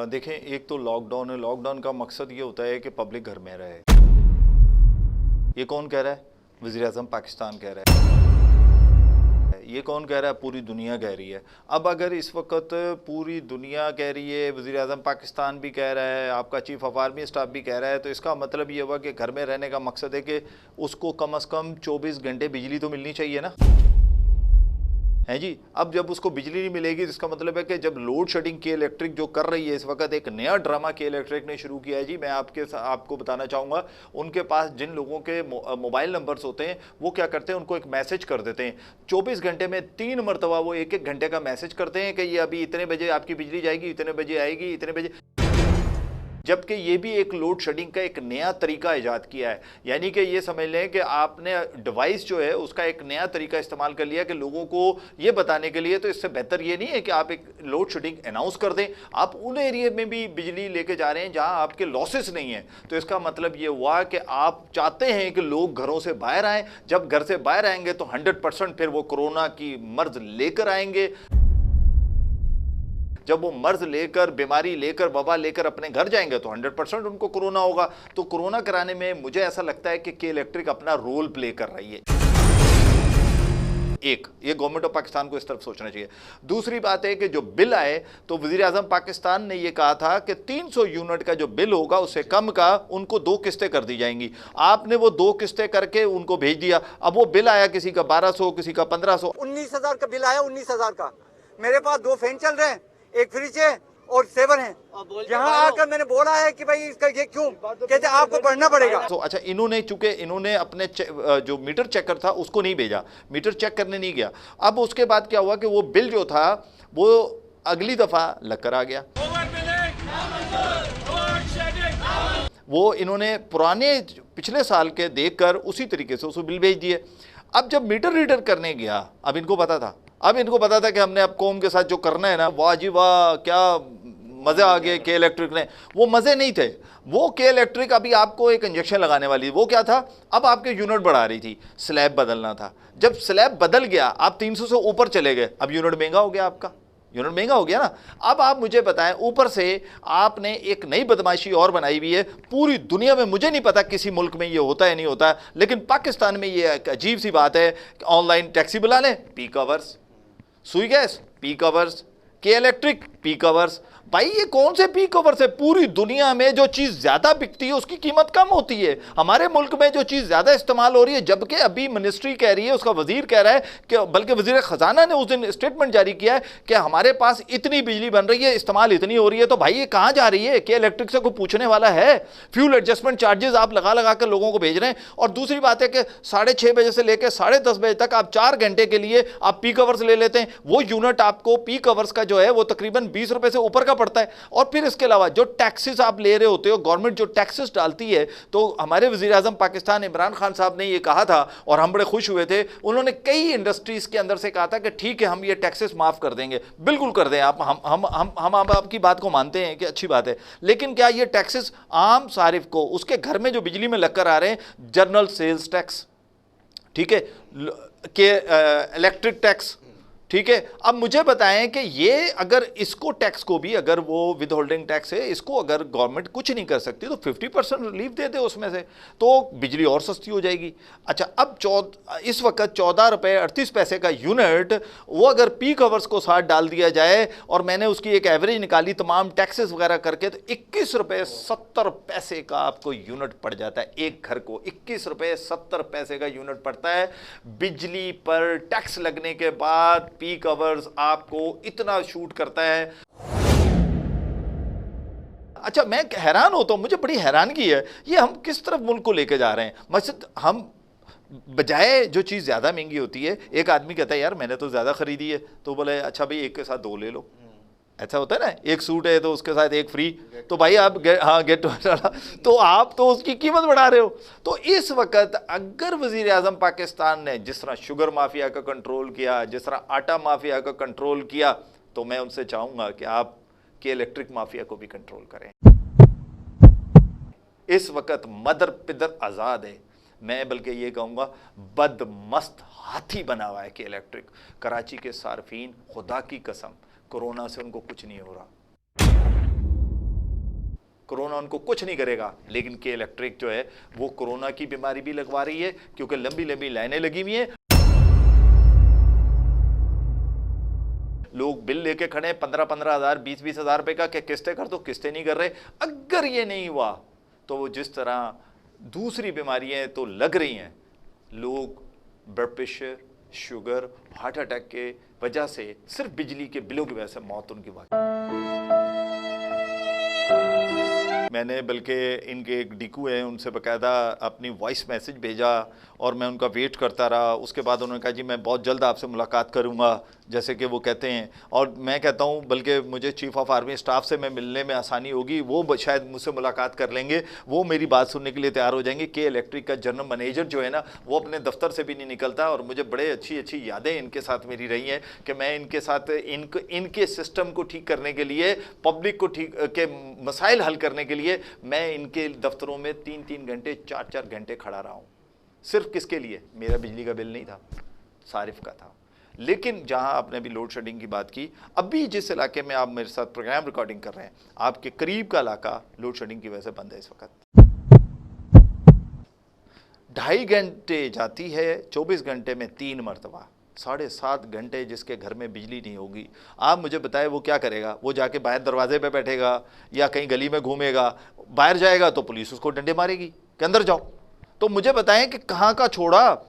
देखें, एक तो लॉकडाउन है। लॉकडाउन का मकसद ये होता है कि पब्लिक घर में रहे। ये कौन कह रहा है? वज़ीर आज़म पाकिस्तान कह रहा है। ये कौन कह रहा है? पूरी दुनिया कह रही है। अब अगर इस वक्त पूरी दुनिया कह रही है, वज़ीर आज़म पाकिस्तान भी कह रहा है, आपका चीफ ऑफ आर्मी स्टाफ भी कह रहा है, तो इसका मतलब ये हुआ कि घर में रहने का मकसद है कि उसको कम से कम 24 घंटे बिजली तो मिलनी चाहिए ना, है जी। अब जब उसको बिजली नहीं मिलेगी तो इसका मतलब है कि जब लोड शेडिंग के इलेक्ट्रिक जो कर रही है इस वक्त, एक नया ड्रामा के इलेक्ट्रिक ने शुरू किया है जी। मैं आपको बताना चाहूँगा, उनके पास जिन लोगों के मोबाइल नंबर्स होते हैं वो क्या करते हैं, उनको एक मैसेज कर देते हैं। 24 घंटे में 3 मरतबा वो एक एक घंटे का मैसेज करते हैं कि ये अभी इतने बजे आपकी बिजली जाएगी, इतने बजे आएगी, इतने बजे। जबकि ये भी एक लोड शेडिंग का एक नया तरीका ईजाद किया है। यानी कि ये समझ लें कि आपने डिवाइस जो है उसका एक नया तरीका इस्तेमाल कर लिया कि लोगों को ये बताने के लिए। तो इससे बेहतर ये नहीं है कि आप एक लोड शेडिंग अनाउंस कर दें, आप उन एरिया में भी बिजली लेके जा रहे हैं जहां आपके लॉसेस नहीं है। तो इसका मतलब ये हुआ कि आप चाहते हैं कि लोग घरों से बाहर आएँ। जब घर से बाहर आएंगे तो 100% फिर वो कोरोना की मर्ज लेकर आएंगे। जब वो मर्ज लेकर, बीमारी लेकर, वबा लेकर अपने घर जाएंगे तो 100% उनको कोरोना होगा। तो कोरोना कराने में मुझे ऐसा लगता है कि के इलेक्ट्रिक अपना रोल प्ले कर रही है। एक ये गवर्नमेंट ऑफ पाकिस्तान को इस तरफ सोचना चाहिए। दूसरी बात है कि जो बिल आए तो वजीर आजम पाकिस्तान ने यह कहा था कि 300 यूनिट का जो बिल होगा उससे कम का उनको 2 किस्तें कर दी जाएंगी। आपने वो 2 किस्तें करके उनको भेज दिया। अब वो बिल आया किसी का 1200, किसी का 1500, 19,000 का बिल आया। 19,000 का। मेरे पास 2 फैन चल रहे हैं, एक फ्रिज है और 7 है। यहाँ आकर मैंने बोला है कि भाई इसका ये क्यों, कहते आपको पढ़ना पड़ेगा। तो अच्छा, इन्होंने अपने जो मीटर चेकर था उसको नहीं भेजा, मीटर चेक करने नहीं गया। अब उसके बाद क्या हुआ कि वो बिल जो था वो अगली दफा लगकर आ गया। वो इन्होंने पुराने पिछले साल के देखकर उसी तरीके से उसको बिल भेज दिए। अब जब मीटर रीडर करने गया, अब इनको पता था कि हमने अब कौम के साथ जो करना है ना, वाह जी वाह, क्या मज़े आ गए के इलेक्ट्रिक ने। वो मज़े नहीं थे। वो के इलेक्ट्रिक अभी आपको एक इंजेक्शन लगाने वाली, वो क्या था, अब आपके यूनिट बढ़ा रही थी, स्लैब बदलना था। जब स्लैब बदल गया, आप 300 से ऊपर चले गए, अब यूनिट महंगा हो गया, आपका यूनिट महंगा हो गया ना। अब आप मुझे बताएं, ऊपर से आपने एक नई बदमाशी और बनाई हुई है। पूरी दुनिया में मुझे नहीं पता किसी मुल्क में ये होता है नहीं होता, लेकिन पाकिस्तान में ये एक अजीब सी बात है कि ऑनलाइन टैक्सी बुला लें, पीक आवर्स, सुई गैस पीक आवर्स, के इलेक्ट्रिक पीक आवर्स। भाई ये कौन से पीक आवर्स है? पूरी दुनिया में जो चीज ज्यादा बिकती है उसकी कीमत कम होती है। हमारे मुल्क में जो चीज ज्यादा इस्तेमाल हो रही है, जबकि अभी मिनिस्ट्री कह रही है, उसका वजीर कह रहा है कि, बल्कि वजीर खजाना ने उस दिन स्टेटमेंट जारी किया है कि हमारे पास इतनी बिजली बन रही है, इस्तेमाल इतनी हो रही है। तो भाई ये कहां जा रही है? के इलेक्ट्रिक से कोई पूछने वाला है? फ्यूल एडजस्टमेंट चार्जेस आप लगा कर लोगों को भेज रहे हैं। और दूसरी बात है कि 6:30 बजे से लेकर 10:30 बजे तक आप 4 घंटे के लिए आप पीक आवर्स ले लेते हैं। वो यूनिट आपको पीक आवर्स का जो है वो तकरीबन 20 रुपए से ऊपर का पड़ता है। और फिर इसके अलावा जो टैक्सेस आप ले रहे होते हो, गवर्नमेंट जो टैक्सेस डालती है, तो हमारे वजीर आजम पाकिस्तान इमरान खान साहब ने ये कहा था और हम बड़े खुश हुए थे। उन्होंने कई इंडस्ट्रीज के अंदर से कहा था कि ठीक है, हम ये टैक्सेस माफ कर देंगे। बिल्कुल कर दें आप, हम आपकी बात को मानते हैं कि अच्छी बात है, लेकिन क्या ये टैक्सेस आम सारिफ को, उसके घर में जो बिजली में लगकर आ रहे हैं, जर्नल सेल्स टैक्स, ठीक है, के इलेक्ट्रिक टैक्स, ठीक है। अब मुझे बताएं कि ये अगर इसको टैक्स को भी, अगर वो विद होल्डिंग टैक्स है, इसको अगर गवर्नमेंट कुछ नहीं कर सकती तो 50% रिलीफ दे दे उसमें से, तो बिजली और सस्ती हो जाएगी। अच्छा, अब इस वक्त 14 रुपये 38 पैसे का यूनिट, वो अगर पीक आवर्स को साथ डाल दिया जाए और मैंने उसकी एक एवरेज निकाली तमाम टैक्सेस वगैरह करके, तो 21 रुपये 70 पैसे का आपको यूनिट पड़ जाता है। एक घर को 21 रुपये 70 पैसे का यूनिट पड़ता है। बिजली पर टैक्स लगने के बाद पीक आवर्स आपको इतना शूट करता है। अच्छा, मैं हैरान होता हूं, मुझे बड़ी हैरानगी है, ये हम किस तरफ मुल्क को लेके जा रहे हैं। मकसद, हम बजाय जो चीज़ ज़्यादा महंगी होती है, एक आदमी कहता है यार मैंने तो ज़्यादा खरीदी है, तो बोले अच्छा भाई एक के साथ 2 ले लो। ऐसा होता है ना, एक सूट है तो उसके साथ एक फ्री, तो भाई आप गेट तो आप तो उसकी कीमत बढ़ा रहे हो। तो इस वक्त अगर वजीर आजम पाकिस्तान ने जिस तरह शुगर माफिया का कंट्रोल किया, जिस तरह आटा माफिया का कंट्रोल किया, तो मैं उनसे चाहूंगा कि आप के इलेक्ट्रिक माफिया को भी कंट्रोल करें। इस वक्त मदर पिदर आज़ाद है। मैं बल्कि ये कहूँगा बदमस्त हाथी बना हुआ है के इलेक्ट्रिक। कराची के सार्फिन, खुदा की कसम, कोरोना से उनको कुछ नहीं हो रहा। कोरोना उनको कुछ नहीं करेगा। लेकिन के इलेक्ट्रिक जो है वो कोरोना की बीमारी भी लगवा रही है, क्योंकि लंबी लंबी लाइनें लगी हुई हैं, लोग बिल लेके खड़े हैं 15-15 हज़ार 20-20 हज़ार रुपए का, कि किस्तें कर दो, किस्तें नहीं कर रहे। अगर ये नहीं हुआ तो वो जिस तरह दूसरी बीमारियां तो लग रही हैं, लोग blood pressure, sugar, heart attack के वजह से, सिर्फ बिजली के बिलों की वजह से मौत उनकी मैंने बल्कि इनके एक डिकू है उनसे बाकायदा अपनी वॉइस मैसेज भेजा और मैं उनका वेट करता रहा। उसके बाद उन्होंने कहा जी मैं बहुत जल्द आपसे मुलाकात करूंगा, जैसे कि वो कहते हैं। और मैं कहता हूं बल्कि मुझे चीफ ऑफ आर्मी स्टाफ से मैं मिलने में आसानी होगी, वो शायद मुझसे मुलाकात कर लेंगे, वो मेरी बात सुनने के लिए तैयार हो जाएंगे। के इलेक्ट्रिक का जनरल मैनेजर जो है ना, वो अपने दफ्तर से भी नहीं निकलता। और मुझे बड़े अच्छी यादें इनके साथ मेरी रही हैं कि मैं इनके साथ इनके सिस्टम को ठीक करने के लिए, पब्लिक को ठीक के मसाइल हल करने के लिए मैं इनके दफ्तरों में 3-3 घंटे 4-4 घंटे खड़ा रहा हूं। सिर्फ किसके लिए? मेरा बिजली का बिल नहीं था, सारिफ का था। लेकिन जहां आपने अभी लोड शेडिंग की बात की, अभी जिस इलाके में आप मेरे साथ प्रोग्राम रिकॉर्डिंग कर रहे हैं, आपके करीब का इलाका लोड शेडिंग की वजह से बंद है इस वक्त। 2.5 घंटे जाती है, 24 घंटे में 3 मरतबा, 7.5 घंटे जिसके घर में बिजली नहीं होगी। आप मुझे बताएं वो क्या करेगा? वो जाके बाहर दरवाजे पे बैठेगा या कहीं गली में घूमेगा? बाहर जाएगा तो पुलिस उसको डंडे मारेगी कि अंदर जाओ। तो मुझे बताएं कि कहाँ का छोड़ा